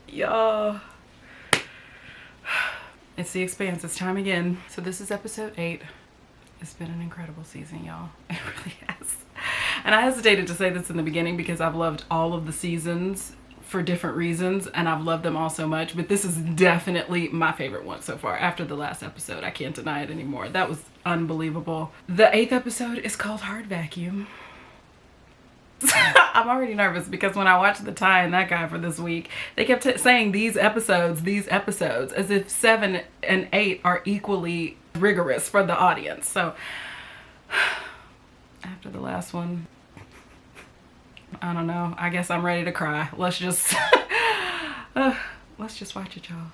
Y'all. It's the Expanse. It's time again. So this is episode 8. It's been an incredible season, y'all. It really has. And I hesitated to say this in the beginning because I've loved all of the seasons for different reasons, and I've loved them all so much, but this is definitely my favorite one so far. After the last episode, I can't deny it anymore. That was unbelievable. The 8th episode is called Hard Vacuum. I'm already nervous because when I watched the Ty and that guy for this week, they kept saying these episodes, as if 7 and 8 are equally rigorous for the audience. So after the last one, I don't know. I guess I'm ready to cry. Let's just watch it, y'all.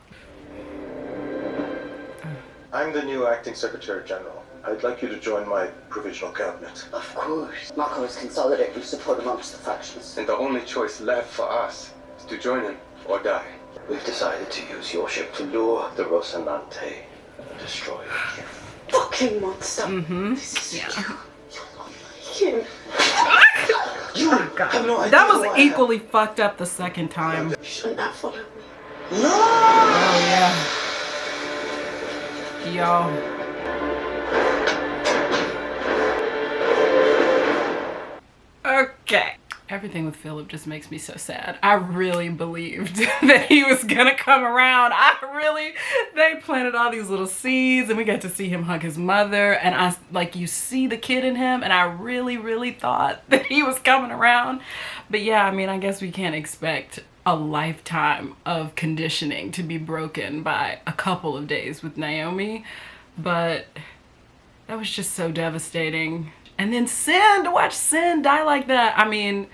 I'm the new acting Secretary General. I'd like you to join my provisional cabinet. Of course. Marco is consolidating support amongst the factions. And the only choice left for us is to join him or die. We've decided to use your ship to lure the Rocinante and destroy it. You fucking monster. Mm-hmm. This is yeah. you. You have no idea. That was equally fucked up the second time. You shouldn't have followed me. No! Oh yeah. Y'all. Okay. Everything with Filip just makes me so sad. I really believed that he was gonna come around. They planted all these little seeds and we got to see him hug his mother, and you see the kid in him, and I really thought that he was coming around. But yeah, I mean, I guess we can't expect a lifetime of conditioning to be broken by a couple of days with Naomi, but that was just so devastating. And then to watch Sin die like that. I mean,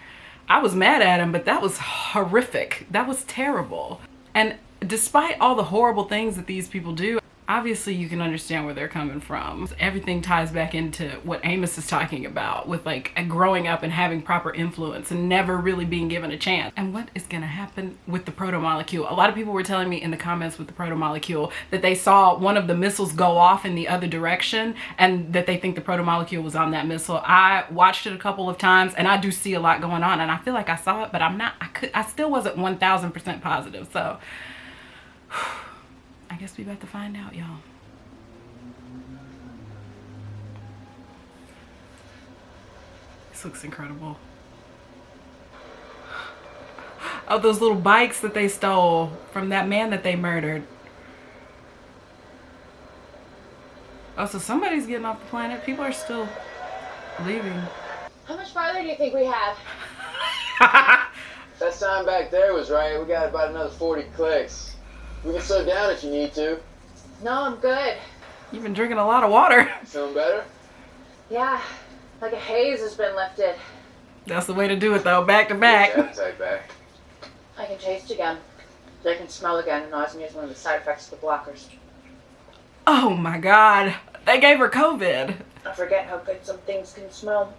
I was mad at him, but that was horrific. That was terrible. And despite all the horrible things that these people do, obviously you can understand where they're coming from. Everything ties back into what Amos is talking about with growing up and having proper influence and never really being given a chance. And what is gonna happen with the proto-molecule? A lot of people were telling me in the comments with the proto-molecule that they saw one of the missiles go off in the other direction and that they think the proto-molecule was on that missile. I watched it a couple of times and I do see a lot going on, and I feel like I saw it, but I still wasn't 1000% positive. So I guess we about to find out, y'all. This looks incredible. Oh, those little bikes that they stole from that man that they murdered. Oh, so somebody's getting off the planet. People are still leaving. How much farther do you think we have? That sign back there was right. We got about another 40 clicks. We can slow down if you need to. No, I'm good. You've been drinking a lot of water. Feeling better? Yeah, like a haze has been lifted. That's the way to do it, though. Back to back. Appetite back. I can taste again. I can smell again. Nausea is one of the side effects of the blockers. Oh my God. They gave her COVID. I forget how good some things can smell.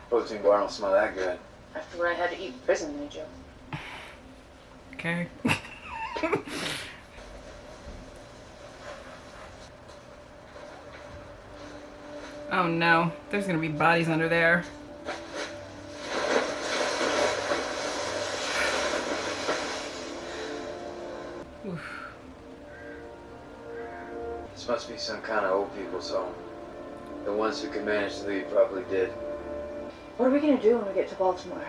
Protein bar don't smell that good. After what I had to eat in prison, did you? Okay. Oh no, there's gonna be bodies under there. Oof. This must be some kind of old people's home. The ones who can manage to leave probably did. What are we gonna do when we get to Baltimore?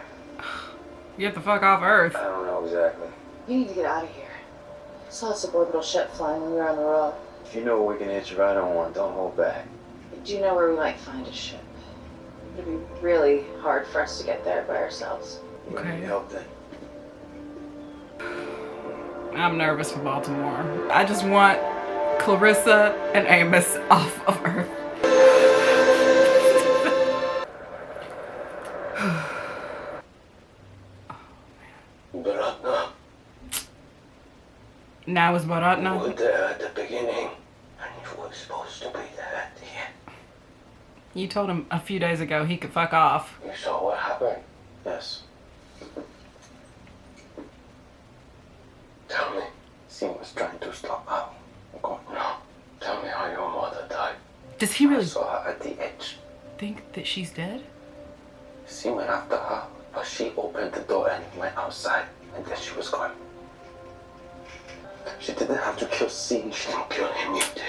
Get the fuck off Earth. I don't know exactly. You need to get out of here. I saw a suborbital ship flying when we were on the road. If you know what we can hit you right on one, don't hold back. Do you know where we might find a ship? It'd be really hard for us to get there by ourselves. You Okay. need help then. I'm nervous for Baltimore. I just want Clarissa and Amos off of Earth. Now is Baratna. You were there at the beginning, and you were supposed to be there at the end. You told him a few days ago he could fuck off. You saw what happened? Yes. Tell me. Sin was trying to stop her. God, no. Tell me how your mother died. Does he I really saw her at the edge. think that she's dead? Sin went after her, but she opened the door and went outside. And there she was gone. She didn't have to kill Scene. She didn't kill him, you did.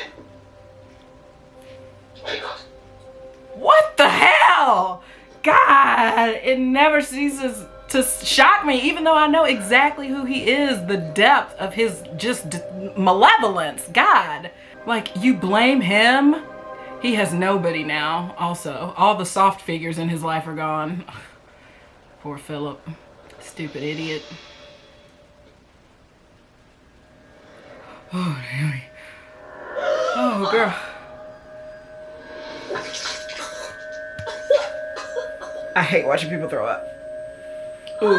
What the hell? God, it never ceases to shock me, even though I know exactly who he is, the depth of his just malevolence. God, like, you blame him? He has nobody now, also. All the soft figures in his life are gone. Poor Filip. Stupid idiot. Oh, really? Oh, girl. I hate watching people throw up. Ooh.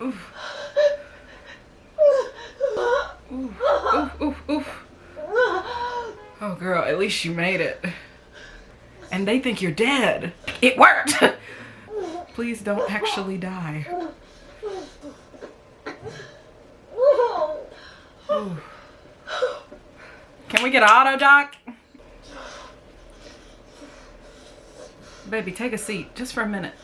Ooh. Ooh, ooh, ooh. Oh, girl, at least you made it. And they think you're dead. It worked! Please don't actually die. Ooh. Can we get an auto doc? Baby, take a seat, just for a minute.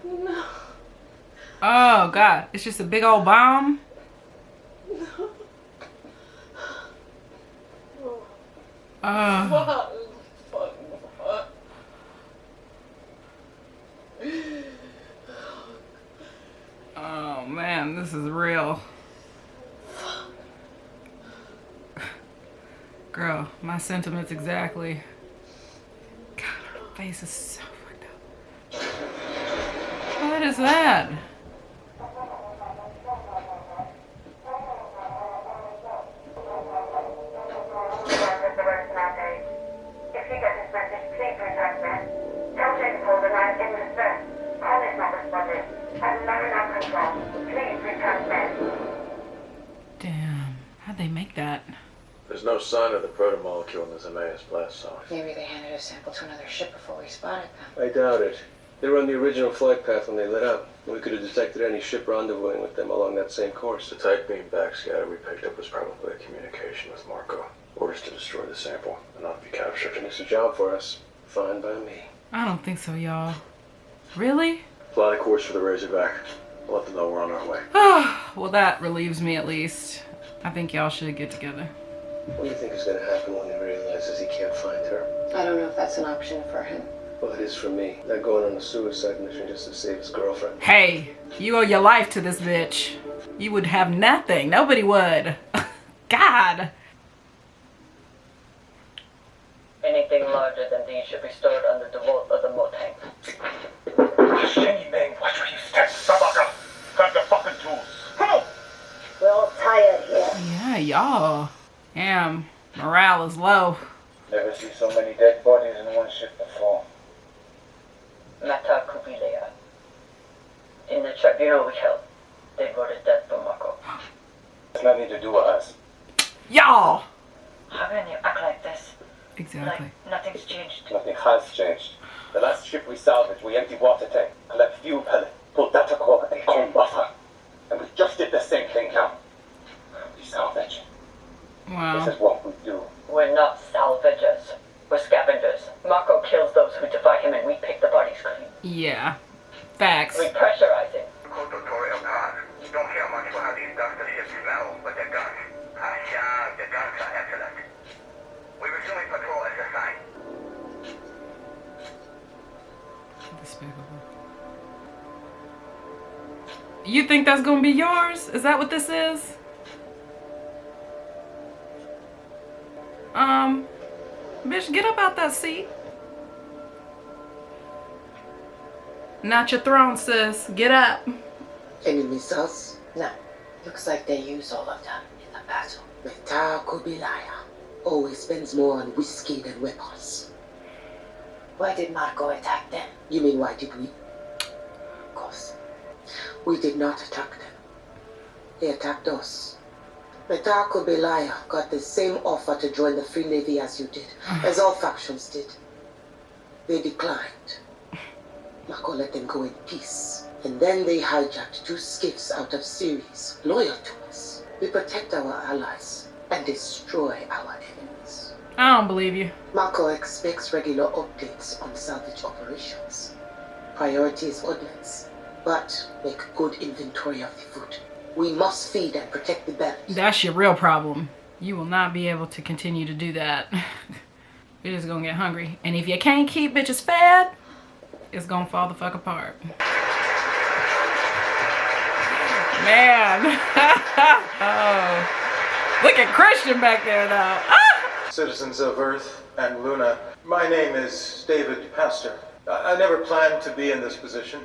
No. Oh, God. It's just a big old bomb? Oh, man, this is real. Girl, my sentiments exactly. God, her face is so fucked up. What is that? If you get this message, please return men. Tell James Holden I'm in distress. Call is not responding. I'm not in our control. Please return men. Damn, how'd they make that? There's no sign of the protomolecule in this Emmaus blast zone. Maybe they handed a sample to another ship before we spotted them. I doubt it. They were on the original flight path when they lit up. We could have detected any ship rendezvousing with them along that same course. The tight beam backscatter we picked up was probably a communication with Marco. Orders to destroy the sample and not be captured. And it's a job for us. Fine by me. I don't think so, y'all. Really? Fly the course for the Razorback. I'll let them know we're on our way. Well, that relieves me at least. I think y'all should get together. What do you think is going to happen when he realizes he can't find her? I don't know if that's an option for him. Well, it is for me. Not going on a suicide mission just to save his girlfriend. Hey, you owe your life to this bitch. You would have nothing. Nobody would. God. Anything larger than these should be stored under the vault of the moat tank. Watch where you step, Sabaka. Grab the fucking tools. Hey! We're all tired here. Yeah, y'all. Damn, morale is low. Never see so many dead bodies in one ship before. Mata Kubilea. In the tribunal we held, they voted death for Marco. It's nothing to do with us. Y'all. How can you act like this? Exactly. Like nothing's changed. Nothing has changed. The last ship we salvaged, we emptied water tank, collect fuel pellet, pull data core, and cone buffer. And we just did the same thing now. We salvage. Wow. This is what we do. We're not salvagers. We're scavengers. Marco kills those who defy him and we pick the bodies clean. Yeah. Facts. We pressurize him. Tutorial card. Don't care much for how these dusty ships smell, but the guns. The guns are excellent. We resuming patrol as assigned. Despicable. You think that's gonna be yours? Is that what this is? Bitch, get up out that seat. Not your throne, sis. Get up. Any missiles? No. Looks like they use all of them in the battle. Meta Kubilaya always spends more on whiskey than weapons. Why did Marco attack them? You mean why did we? Of course. We did not attack them. They attacked us. Meta Kubilaya got the same offer to join the Free Navy as you did, as all factions did. They declined. Marco let them go in peace. And then they hijacked 2 skiffs out of Ceres, loyal to us. We protect our allies and destroy our enemies. I don't believe you. Marco expects regular updates on salvage operations. Priority is ordnance, but make good inventory of the food. We must feed and protect the belt. That's your real problem. You will not be able to continue to do that. You're just gonna get hungry. And if you can't keep bitches fed, it's gonna fall the fuck apart. Man. Oh. Look at Christian back there though. Ah! Citizens of Earth and Luna, my name is David Pastor. I never planned to be in this position,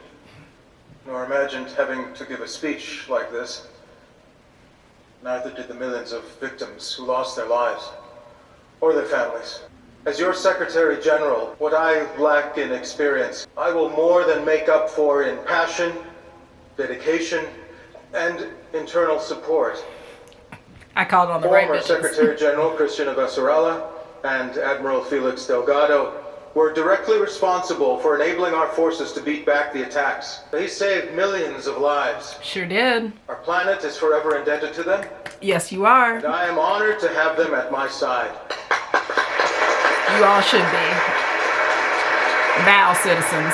nor imagined having to give a speech like this. Neither did the millions of victims who lost their lives, or their families. As your Secretary General, what I lack in experience, I will more than make up for in passion, dedication, and internal support. I called on the right Former bitches. Secretary General Christian Avesarala and Admiral Felix Delgado were directly responsible for enabling our forces to beat back the attacks. They saved millions of lives. Sure did. Our planet is forever indebted to them, Yes, you are. and I am honored to have them at my side. You all should be. Bow, citizens.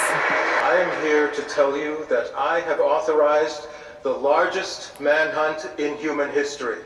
I am here to tell you that I have authorized the largest manhunt in human history.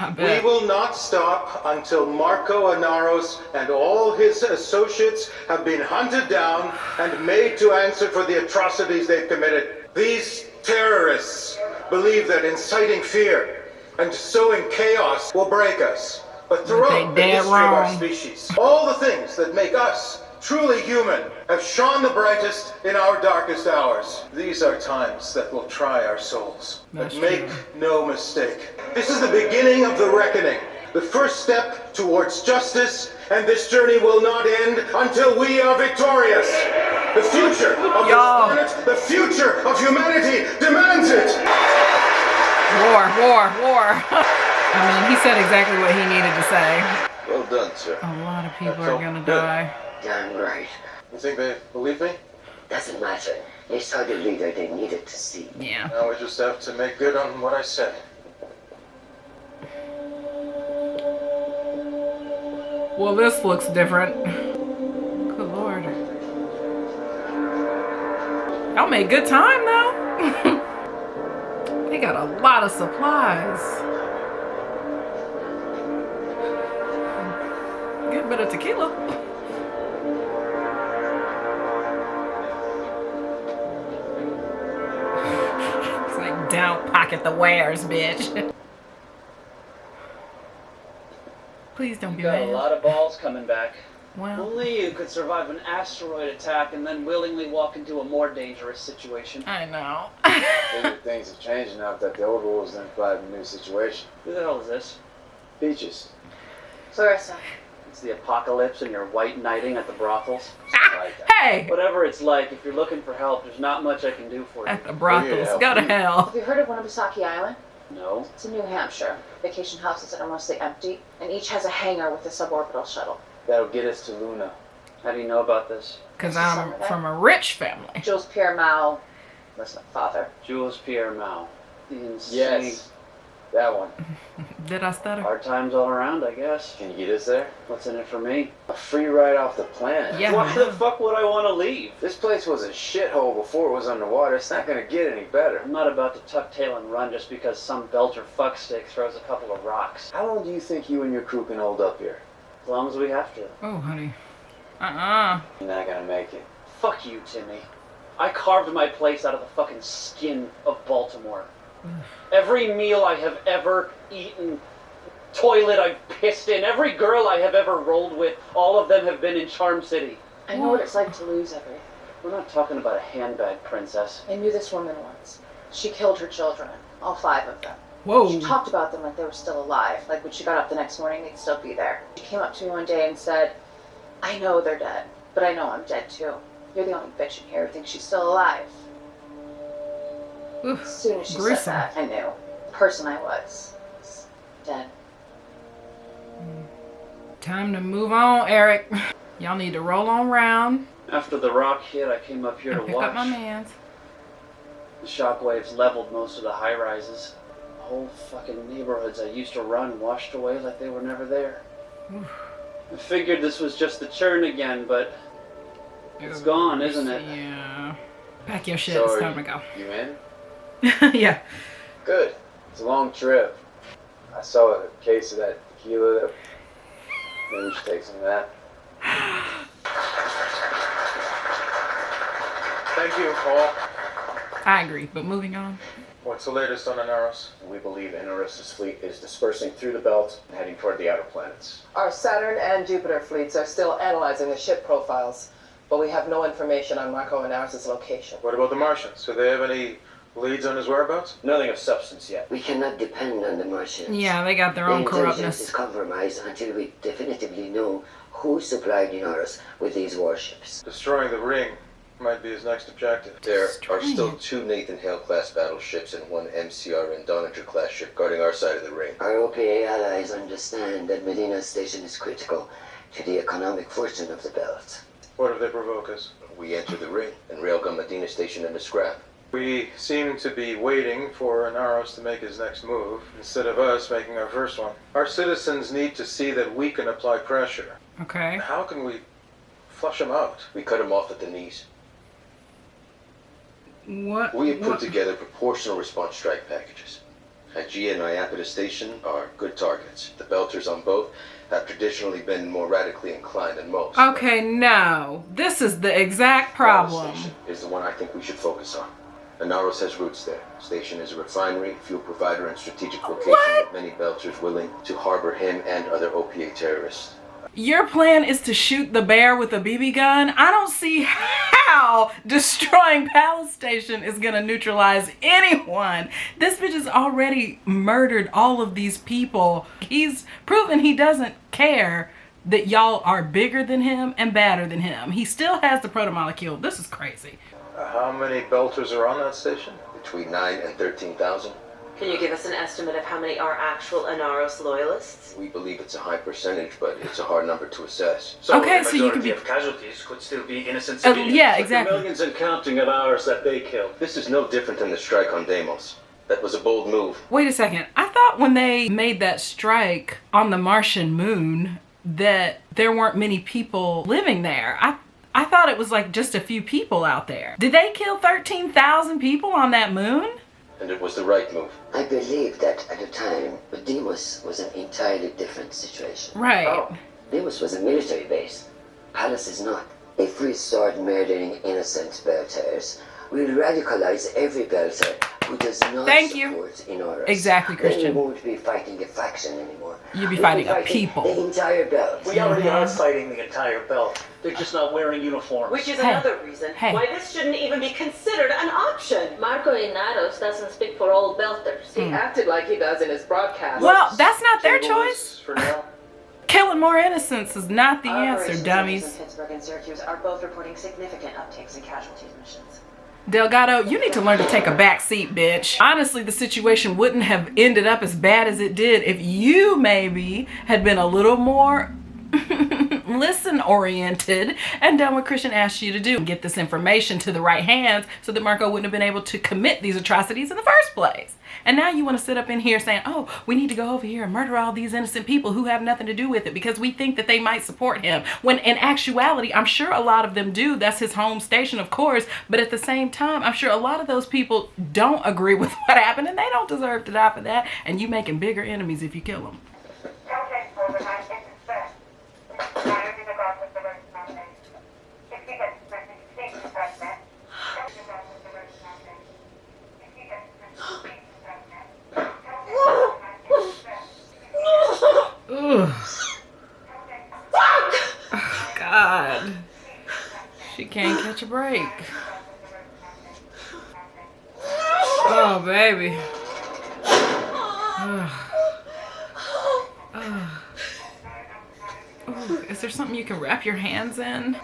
I We bet. will not stop until Marco Anaros and all his associates have been hunted down and made to answer for the atrocities they've committed. These terrorists believe that inciting fear and sowing chaos will break us. But throughout the They dead history of our wrong. species, all the things that make us truly human have shone the brightest in our darkest hours. These are times that will try our souls. That's But make true. no mistake, this is the beginning of the reckoning, the first step towards justice, and this journey will not end until we are victorious. The future of this Y'all. planet, the future of humanity demands it. War. I mean, he said exactly what he needed to say. Well done, sir. A lot of people That's are all gonna good. die. Damn right. You think they believe me? Doesn't matter. They saw the leader they needed to see. Yeah. Now we just have to make good on what I said. Well, this looks different. Good lord. Y'all made good time though. They got a lot of supplies. Good bit of tequila. It's like, don't pocket the wares, bitch. Please don't be Got a mad. lot of balls coming back. Well, Only you could survive an asteroid attack and then willingly walk into a more dangerous situation. I know. Figure things have changed now that the old rules didn't apply to the new situation. Who the hell is this? Peaches. Clarissa. It's the apocalypse and you're white knighting at the brothels. Like that. Hey! Whatever it's like, if you're looking for help, there's not much I can do for you. At the brothels. Yeah. Go to hell. Have you heard of Winnipesaukee Island? No? It's in New Hampshire. Vacation houses that are mostly empty, and each has a hangar with a suborbital shuttle. That'll get us to Luna. How do you know about this? Because I'm from a rich family. Jules Pierre Mao was my father. Jules Pierre Mao. The insane. Yes. That one. Did I stutter? Hard times all around, I guess. Can you get us there? What's in it for me? A free ride off the planet. Yeah. Why the fuck would I want to leave? This place was a shithole before it was underwater. It's not gonna get any better. I'm not about to tuck tail and run just because some belter fuckstick throws a couple of rocks. How long do you think you and your crew can hold up here? As long as we have to. Oh, honey. You're not gonna make it. Fuck you, Timmy. I carved my place out of the fucking skin of Baltimore. Every meal I have ever eaten, toilet I've pissed in, every girl I have ever rolled with, all of them have been in Charm City. I know what it's like to lose everything. We're not talking about a handbag, princess. I knew this woman once. She killed her children, all 5 of them. Whoa. She talked about them like they were still alive, like when she got up the next morning, they'd still be there. She came up to me one day and said, I know they're dead, but I know I'm dead too. You're the only bitch in here who thinks she's still alive. Oof. As soon as she Gruesome. said that, I knew. The person I was dead. Time to move on, Eric. Y'all need to roll on round. After the rock hit, I came up here to Pick up my watch. mans. The shockwaves leveled most of the high rises. Whole fucking neighborhoods I used to run washed away like they were never there. I figured this was just the churn again, but it's gone, isn't it? Yeah. Pack your shit. So It's are time to go. You in? Yeah. Good. It's a long trip. I saw a case of that tequila. Maybe we should take some of that. Thank you, Paul. I agree, but moving on. What's the latest on Anaros? We believe Inaris's fleet is dispersing through the belt and heading toward the outer planets. Our Saturn and Jupiter fleets are still analyzing the ship profiles, but we have no information on Marco Anaris' location. What about the Martians? Do they have any leads on his whereabouts? Nothing of substance yet. We cannot depend on the Martians. Yeah, they got their The own intelligence corruptness. is compromised until we definitively know who supplied Inaros with these warships. Destroying the ring might be his next objective. There are still 2 Nathan Hale-class battleships and 1 MCR and Donninger-class ship guarding our side of the ring. Our OPA allies understand that Medina's station is critical to the economic fortune of the belt. What if they provoke us? We enter the ring and railgun Medina station into scrap. We seem to be waiting for Anaros to make his next move, instead of us making our first one. Our citizens need to see that we can apply pressure. Okay. How can we flush him out? We cut him off at the knees. What? We have put together proportional response strike packages. Aegea and Iapetus Station are good targets. The belters on both have traditionally been more radically inclined than most. Okay, no. This is the exact problem. Battle Station is the one I think we should focus on. Anaros has roots there. Station is a refinery, fuel provider, and strategic location with many belters willing to harbor him and other OPA terrorists. Your plan is to shoot the bear with a BB gun? I don't see how destroying Palace Station is gonna neutralize anyone. This bitch has already murdered all of these people. He's proven he doesn't care that y'all are bigger than him and badder than him. He still has the protomolecule. This is crazy. How many belters are on that station? Between 9 and 13,000. Can you give us an estimate of how many are actual Anaros loyalists? We believe it's a high percentage, but it's a hard number to assess. Okay, so you could be... of casualties could still be innocent civilians. yeah, exactly. The millions and counting of ours that they killed. This is no different than the strike on Deimos. That was a bold move. Wait a second. I thought when they made that strike on the Martian moon that there weren't many people living there. I thought it was like just a few people out there. Did they kill 13,000 people on that moon? And it was the right move. I believe that at the time, Deimos was an entirely different situation. Right. Oh. Deimos was a military base. Palace is not. If we start murdering innocent belters, we'll radicalize every belter who does not support Anaros. Exactly, Christian. Then we won't be fighting a faction anymore. You'll be fighting a people. The entire belt. We already are fighting the entire belt. They're just not wearing uniforms. Which is another reason why this shouldn't even be considered an option. Marco Anaros doesn't speak for all belters. He acted like he does in his broadcast. Well, that's not their choice. For now. Killing more innocents is not the answer, Operations dummies. centers in Pittsburgh and Syracuse are both reporting significant uptakes in casualties missions. Delgado, you need to learn to take a back seat, bitch. Honestly, the situation wouldn't have ended up as bad as it did if you maybe had been a little more listen oriented and done what Christian asked you to do. Get this information to the right hands so that Marco wouldn't have been able to commit these atrocities in the first place. And now you want to sit up in here saying, oh, we need to go over here and murder all these innocent people who have nothing to do with it because we think that they might support him. When in actuality, I'm sure a lot of them do. That's his home station, of course. But at the same time, I'm sure a lot of those people don't agree with what happened and they don't deserve to die for that. And you making bigger enemies if you kill them. Oh, God. She can't catch a break. Oh, baby. Ooh, is there something you can wrap your hands in?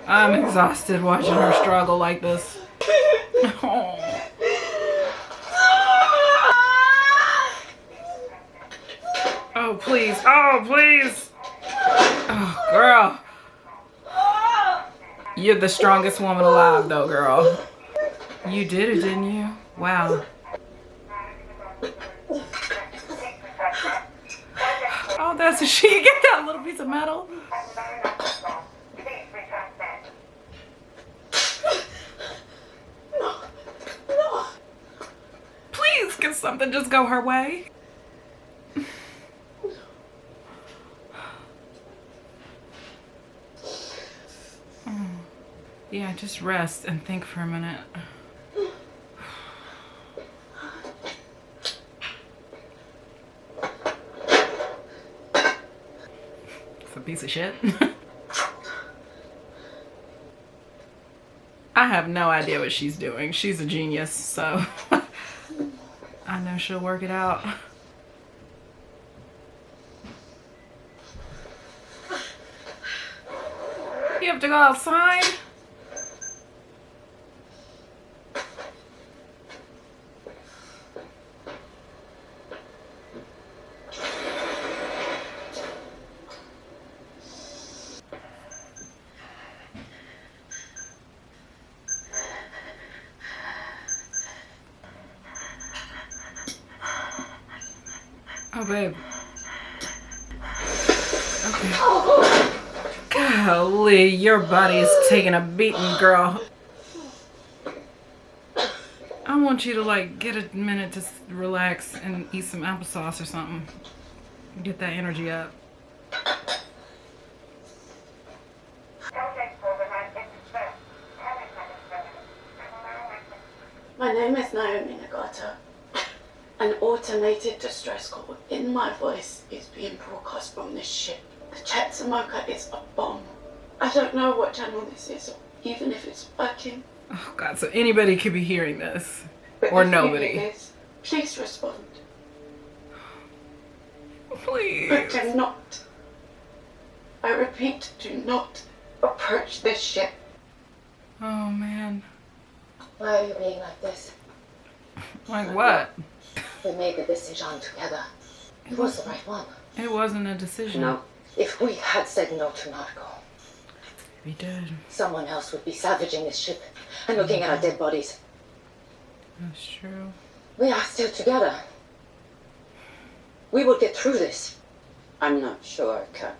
I'm exhausted watching her struggle like this. Oh. Oh, please. Oh, please. Oh, girl. You're the strongest woman alive, though, girl. You did it, didn't you? Wow. Oh, that's a she. Get that little piece of metal. Please, can something just go her way? Yeah, just rest and think for a minute. It's a piece of shit. I have no idea what she's doing. She's a genius, so I know she'll work it out. You have to go outside? Oh, babe. Okay. Golly, your body is taking a beating, girl. I want you to, like, get a minute to relax and eat some applesauce or something. Get that energy up. My name is Naomi. An automated distress call in my voice is being broadcast from this ship. The Chetsamoka is a bomb. I don't know what channel this is, or even if it's working. Oh God, so anybody could be hearing this. But or if nobody. it is, please respond. Please. But do not, I repeat, do not approach this ship. Oh man. Why are you being like this? Like what? We made the decision together. It was the right one. It wasn't a decision. No. If we had said no to Marco, we did. Someone else would be savaging this ship and looking at our dead bodies. That's true. We are still together. We will get through this. I'm not sure, Kat.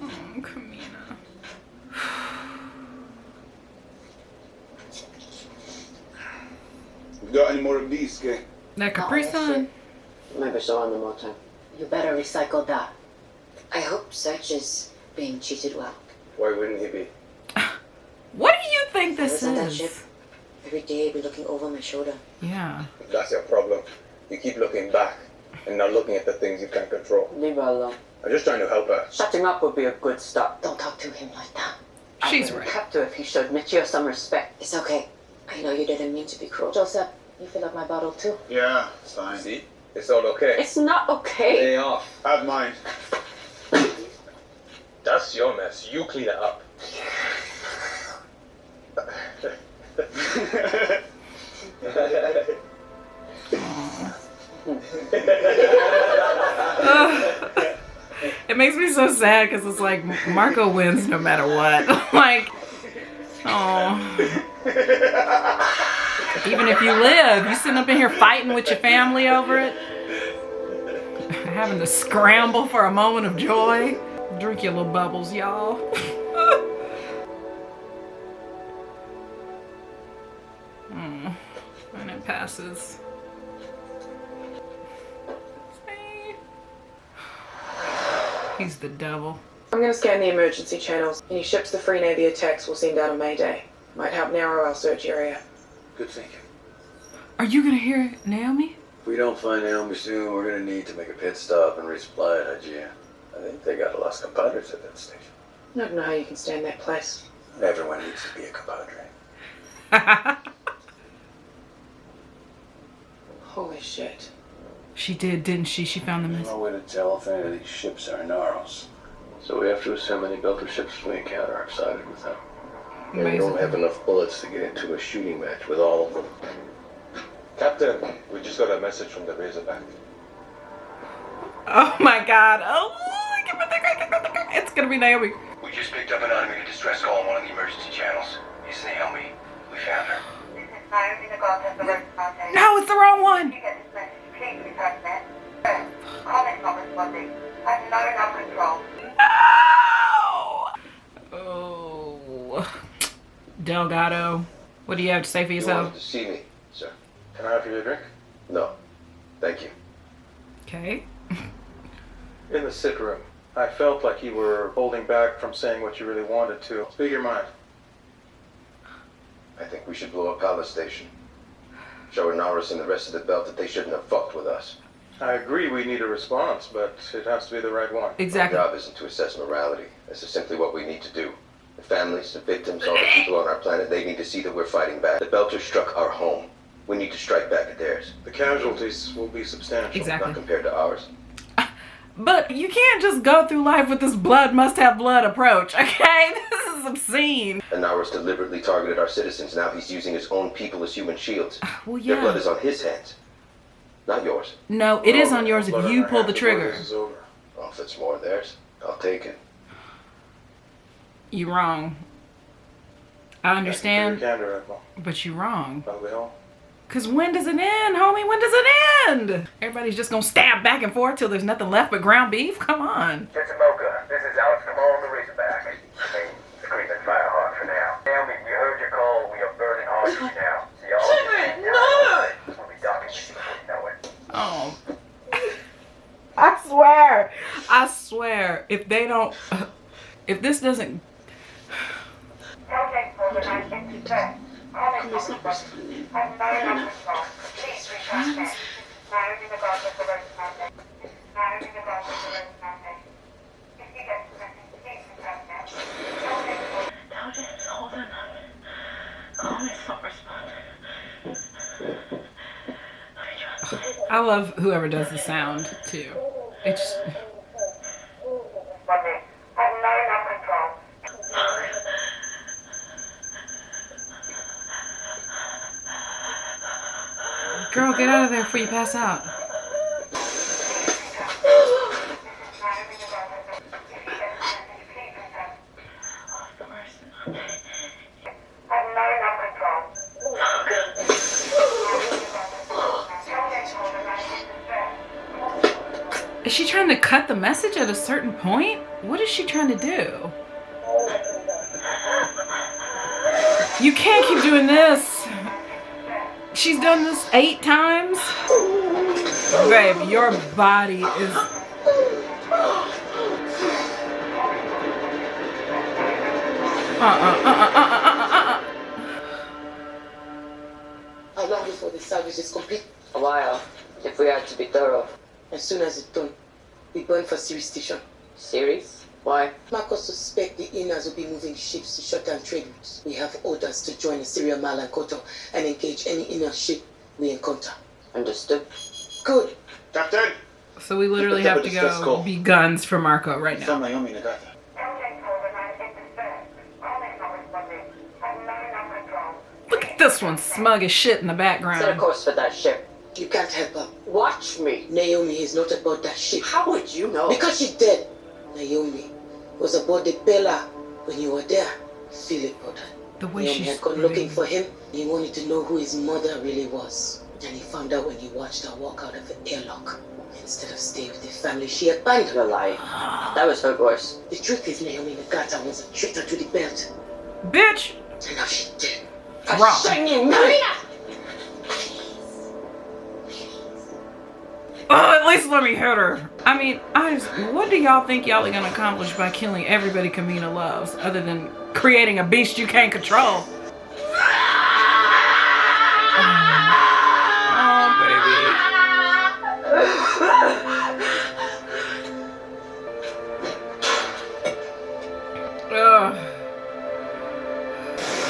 Oh, Kamina. You got any more of these, Kay? That Capri Sun. Maybe so on the motel. You better recycle that. I hope Serge is being treated well. Why wouldn't he be? What do you think this On that is? ship, every day I'd be looking over my shoulder. Yeah. That's your problem. You keep looking back and not looking at the things you can't control. Leave her alone. I'm just trying to help her. Shutting up would be a good start. Don't talk to him like that. She's I right. would have to if he showed Michio some respect. It's okay. I know you didn't mean to be cruel. Joseph, you fill up my bottle too? Yeah, it's fine. See? It's all okay. It's not okay. Stay off. Have mine. That's your mess. You clean it up. It makes me so sad because it's like Marco wins no matter what. Like, oh. Even if you live, you sitting up in here fighting with your family over it, having to scramble for a moment of joy. Drink your little bubbles, y'all. And it passes. He's the devil. I'm going to scan the emergency channels. Any ships the Free Navy attacks will send out on Mayday. Might help narrow our search area. Good thinking. Are you gonna hear Naomi? If we don't find Naomi soon, we're gonna need to make a pit stop and resupply at Hygeia. I think they got Los Compadres at that station. I don't know how you can stand that place. Everyone needs to be a compadre. Holy shit. She did, didn't she? She found the There's mess. no way to tell if any of these ships are Naros. So we have to assume any Belter ships we encounter are sided with them. And we Amazing. don't have enough bullets to get into a shooting match with all of them. Captain, we just got a message from the Razorback. Oh my God. Oh, it's gonna be Naomi. We just picked up an enemy distress call on one of the emergency channels. It's Naomi. We found her. Naomi Delgado, the road party. No, it's the wrong one. If you get this message, please return it. Connor's not responding. I'm not in control. Oh. Delgado, what do you have to say for You yourself? wanted to see me, sir. Can I offer you a drink? No. Thank you. Okay. In the sit room, I felt like you were holding back from saying what you really wanted to. Speak your mind. I think we should blow up Palace Station. Show Inaros and the rest of the belt that they shouldn't have fucked with us. I agree we need a response, but it has to be the right one. Exactly. Our job isn't to assess morality. This is simply what we need to do. The families, the victims, all the people on our planet, they need to see that we're fighting back. The Belters struck our home. We need to strike back at theirs. The casualties will be substantial. Exactly. Not compared to ours. But you can't just go through life with this blood must have blood approach, okay? This is obscene. Inaros deliberately targeted our citizens. Now he's using his own people as human shields. Well, yeah. Their blood is on his hands, not yours. No, it is on yours if Blood on you our pull the hands trigger. This is over. Well, if it's more theirs, I'll take it. You wrong. I understand, Thank you for your candor, Admiral. but you wrong. That'll be all. Cause when does it end, homie? When does it end? Everybody's just gonna stab back and forth till there's nothing left but ground beef? Come on. Mocha, this is Alex and Bobbie on the Razorback. Hey, scream and fire hard for now. Naomi, we heard your call. We are burning hard now. See y'all. No! We'll be docking you before you know it. Oh. I swear, if they don't, if this doesn't, Tell Jake Paul that I'm in distress. Connor's not responding. I'm not in control. Please return it. Naomi Delgado, the road party. Naomi Delgado, the road party. If you get this message, please return it. Tell Jake Paul. Tell James Holden. Connor's not responding. I love whoever does the sound too. It's Monday. I'm not in control. girl, get out of there before you pass out. Is she trying to cut the message at a certain point? What is she trying to do? You can't keep doing this. She's done this 8 times. Babe, your body is... How long before the salvage is complete? A while, if we had to be thorough. As soon as it's done, we burn for Siri Station. Series? Why? Marcus suspect the Inners will be moving ships to shut down trade routes. We have orders to join the Syria Mal and Koto and engage any Inner ship we encounter. Understood. Good. Captain! So we literally have to go be guns for Marco right now. Naomi Delgado. Look at this one, smug as shit in the background. Set a course for that ship. You can't help her. Watch me. Naomi is not aboard that ship. How would you know? Because she's dead. Naomi was aboard the Bella when you were there. Filip ordered. The way Naomi she's had gone looking for him. He wanted to know who his mother really was. And he found out when he watched her walk out of the airlock. Instead of staying with the family she abandoned. You're lying. That was her voice. The truth is Naomi Delgado was a traitor to the belt. Bitch! And now she's dead. Wrong. Oh, at least let me hit her. I mean, what do y'all think y'all are gonna accomplish by killing everybody Kamina loves, other than creating a beast you can't control? Oh, baby. Ugh.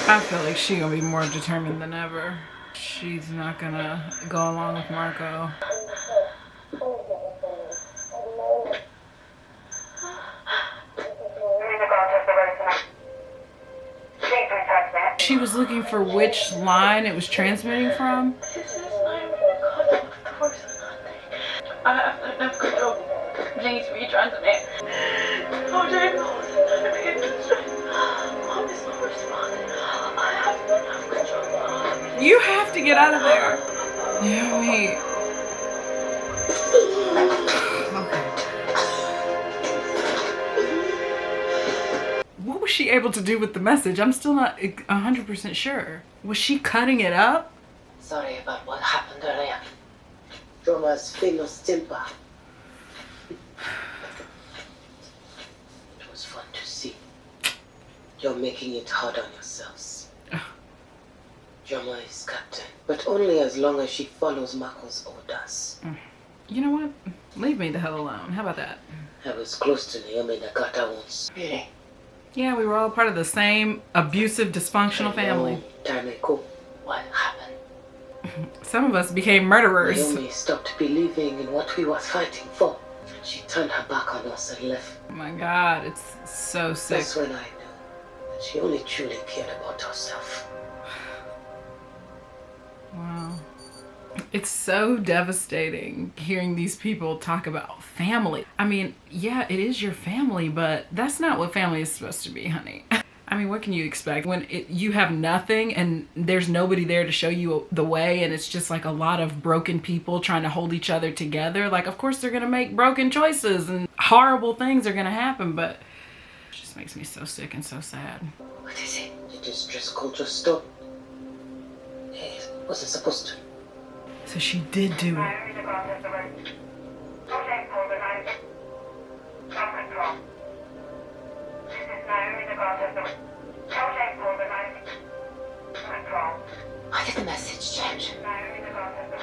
I feel like she's gonna be more determined than ever. She's not gonna go along with Marco. She was looking for which line it was transmitting from. I have no control. Please retransmit. Oh, James, I'm in distress. Mom is not responding. I have no control. You have to get out of there. Naomi. What was she able to do with the message? I'm still not 100% sure. Was she cutting it up? Sorry about what happened earlier. Drummer's famous temper. It was fun to see. You're making it hard on yourselves. Drummer is captain, but only as long as she follows Marco's orders. You know what? Leave me the hell alone. How about that? I was close to Naomi Nagata once. Really? Yeah, we were all part of the same abusive, dysfunctional family. Time ago, what happened? Some of us became murderers. Naomi stopped believing in what we were fighting for. She turned her back on us and left. Oh my God, it's so sick. That's when I knew that she only truly cared about herself. Wow. It's so devastating hearing these people talk about family. I mean, yeah, it is your family, but that's not what family is supposed to be, honey. I mean, what can you expect when you have nothing and there's nobody there to show you the way, and it's just like a lot of broken people trying to hold each other together? Like, of course they're gonna make broken choices and horrible things are gonna happen, but it just makes me so sick and so sad. What is it? Did this dress code just stop? It wasn't supposed to. So she did do it. Why did the message change?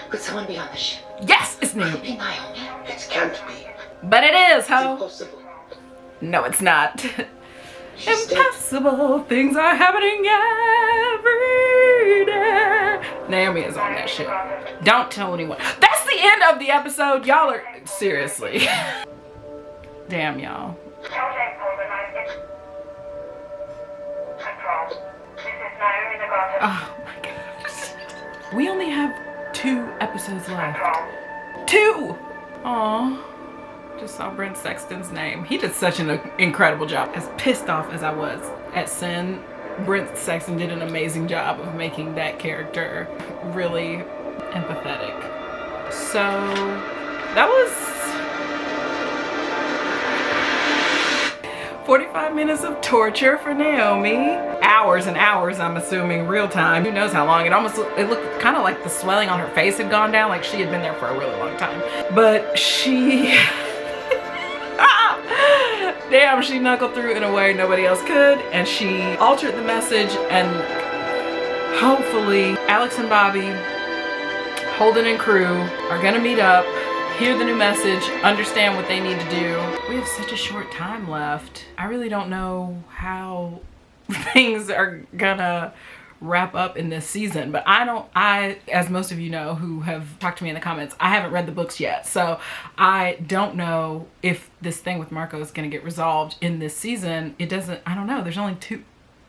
Could someone be on the ship? Yes, it's Naomi. Could it be Naomi? It can't be. But it is, ho. It's impossible. No, it's not. Impossible things are happening every day. Naomi is on that shit. Don't tell anyone. That's the end of the episode. Y'all are seriously. Damn, y'all. Oh my God. We only have 2 episodes left. 2! Aww. Just saw Brent Sexton's name. He did such an incredible job. As pissed off as I was at Sin, Brent Sexton did an amazing job of making that character really empathetic. So that was 45 minutes of torture for Naomi. Hours and hours, I'm assuming, real time. Who knows how long. It looked kind of like the swelling on her face had gone down, like she had been there for a really long time. But she... Damn, she knuckled through in a way nobody else could, and she altered the message, and hopefully Alex and Bobbie, Holden and crew are gonna meet up, hear the new message, understand what they need to do. We have such a short time left. I really don't know how things are gonna wrap up in this season, but I, as most of you know who have talked to me in the comments, I haven't read the books yet, so I don't know if this thing with Marco is going to get resolved in this season. I don't know. There's only 2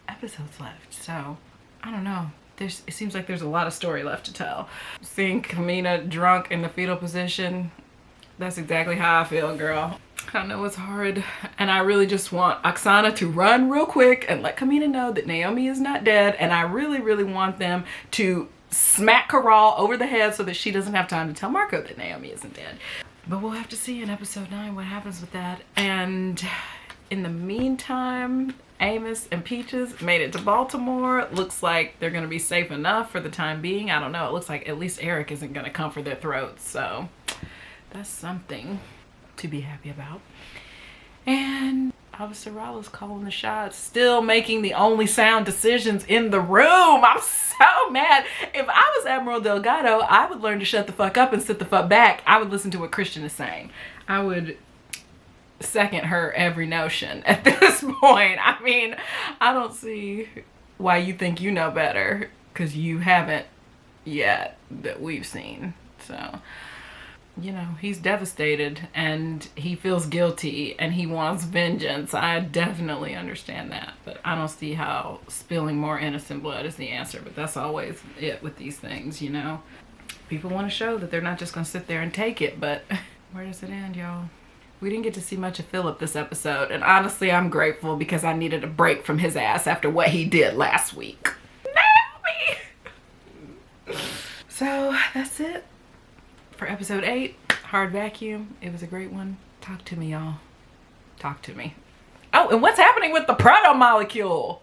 episodes left, so I don't know. It seems like there's a lot of story left to tell. Seeing Kamina drunk in the fetal position, that's exactly how I feel, girl. I know it's hard, and I really just want Oksana to run real quick and let Kamina know that Naomi is not dead, and I really, really want them to smack Karal over the head so that she doesn't have time to tell Marco that Naomi isn't dead. But we'll have to see in episode 9 what happens with that. And in the meantime, Amos and Peaches made it to Baltimore. Looks like they're gonna be safe enough for the time being. I don't know, it looks like at least Eric isn't gonna come for their throats, so that's something to be happy about. And Officer Ralla's calling the shots, still making the only sound decisions in the room. I'm so mad. If I was Admiral Delgado, I would learn to shut the fuck up and sit the fuck back. I would listen to what Christian is saying. I would second her every notion at this point. I mean, I don't see why you think you know better, because you haven't yet that we've seen. So, you know, he's devastated and he feels guilty and he wants vengeance. I definitely understand that, but I don't see how spilling more innocent blood is the answer. But that's always it with these things, you know. People want to show that they're not just gonna sit there and take it, but where does it end, y'all? We didn't get to see much of Filip this episode, and honestly I'm grateful because I needed a break from his ass after what he did last week. Naomi! that's it for episode 8, Hard Vacuum. It was a great one. Talk to me, y'all. Talk to me. Oh, and what's happening with the proto molecule?